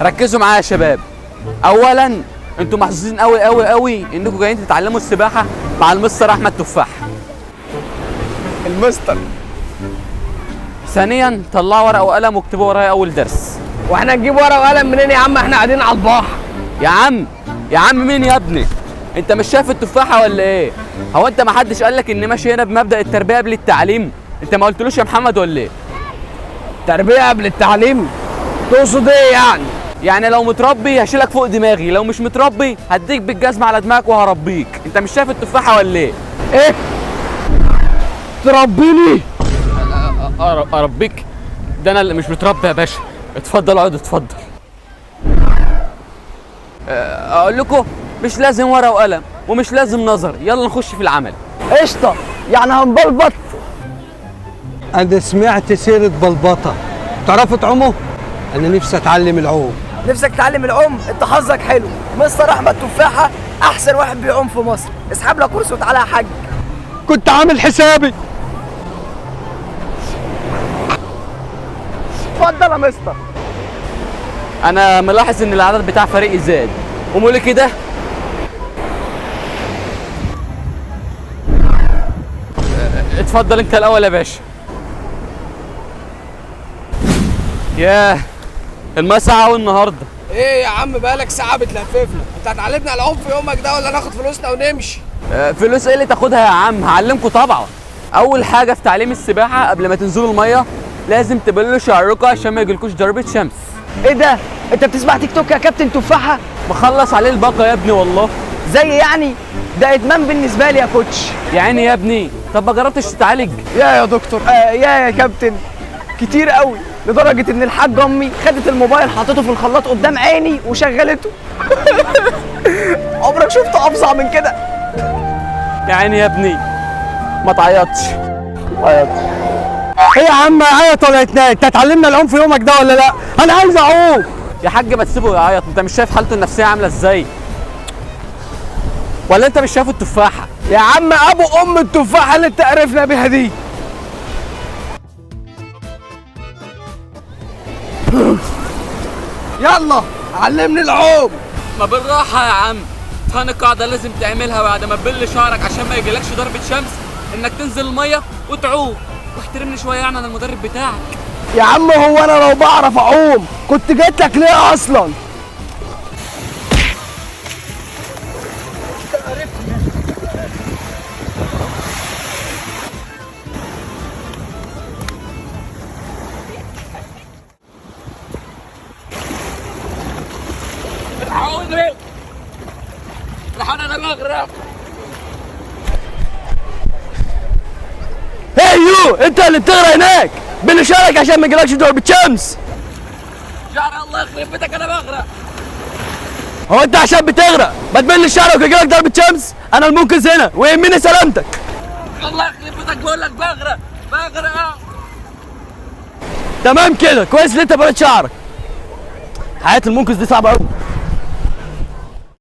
ركزوا معايا يا شباب. اولا انتوا محظوظين قوي قوي قوي انكم جايين تتعلموا السباحه مع المستر احمد تفاح. المستر. ثانيا طلعوا ورقه وقلم واكتبوا ورايا اول درس. واحنا نجيب ورقه وقلم منين يا عم؟ احنا قاعدين على البحر. يا عم مين يا ابني؟ انت مش شايف التفاحه ولا ايه؟ هو انت ما حدش قال لك ان ماشي هنا بمبدأ التربيه قبل التعليم؟ انت ما قلتلوش يا محمد ولا ايه؟ تربيه قبل التعليم؟ تقصد ايه يعني؟ يعني لو متربي هشيلك فوق دماغي، لو مش متربي هديك بالجزمه على دماغك وهربيك. انت مش شايف التفاحه ولا ايه؟ ايه؟ تربيني؟ اربيك؟ ده انا اللي مش متربي يا باشا. اتفضل اقعد اتفضل. اقول لكم مش لازم ورقه وقلم ومش لازم نظر، يلا نخش في العمل. قشطه، يعني هنبلبط. أنا سمعت سيرة بلبطة. تعرفوا تعوموا؟ أنا نفسي أتعلم العوم. نفسك تتعلم العوم؟ انت حظك حلو، مستر احمد تفاحه احسن واحد بيعوم في مصر. اسحب لك كورس وتعالى يا حاج. كنت عامل حسابي. اتفضل يا مستر. انا ملاحظ ان العدد بتاع فريقي زاد، قوموا لي كده. اتفضل انت الاول يا باشا. ياه الميه ساقعه قوي النهارده. ايه يا عم بقالك ساعه بتلففنا؟ انت هتعلمنا العوم في يومك ده ولا ناخد فلوسنا ونمشي؟ فلوس ايه اللي تاخدها يا عم؟ هعلمكم طبعا. اول حاجه في تعليم السباحه قبل ما تنزلوا الميه لازم تبلوا شعركم عشان ما يجيلكوش ضربه شمس. ايه ده؟ انت بتسمع تيك توك يا كابتن تفاحه؟ مخلص عليه الباقه يا ابني والله. زي يعني؟ ده ادمان بالنسبه لي يا كوتش. يا عيني يا ابني، طب ما جربتش تتعالج؟ يا دكتور. يا كابتن، كتير قوي لدرجه ان الحاج امي خدت الموبايل حطته في الخلاط قدام عيني وشغلته. عمرك شفت افظع من كده؟ يا عيني يا ابني ما تعيطش. إيه يا عم عيط ولا يتناك؟ أنت هتعلمنا العوم في يومك ده ولا لأ؟ أنا عايز أعوم. يا حاج ما تسيبه يعيط، انت مش شايف حالته النفسيه عامله ازاي؟ ولا انت مش شايف التفاحه؟ يا عم ابو ام التفاحه اللي انت عرفنا بيها دي. يلا علمني العوم. ما بالراحه يا عم. ثاني قاعده لازم تعملها بعد ما تبل شعرك عشان ما يجيلكش ضربه شمس، انك تنزل الميه وتعوم. واحترمني شويه يعني انا المدرب بتاعك. يا عم هو انا لو بعرف اعوم كنت جيت لك ليه اصلا؟ يو انت اللي بتغرق هناك، بل شعرك عشان ما يجيلكش ضربة شمس. شعر الله يخرب بيتك انا بغرق. هو انت عشان بتغرق ما تبل شعرك ويجيلك ضربة شمس؟ انا المنقذ هنا ويهمني سلامتك. الله يخرب بيتك بقول لك بغرق. تمام كده، كويس ان انت بلت شعرك. حياة المنقذ دي صعبة قوي.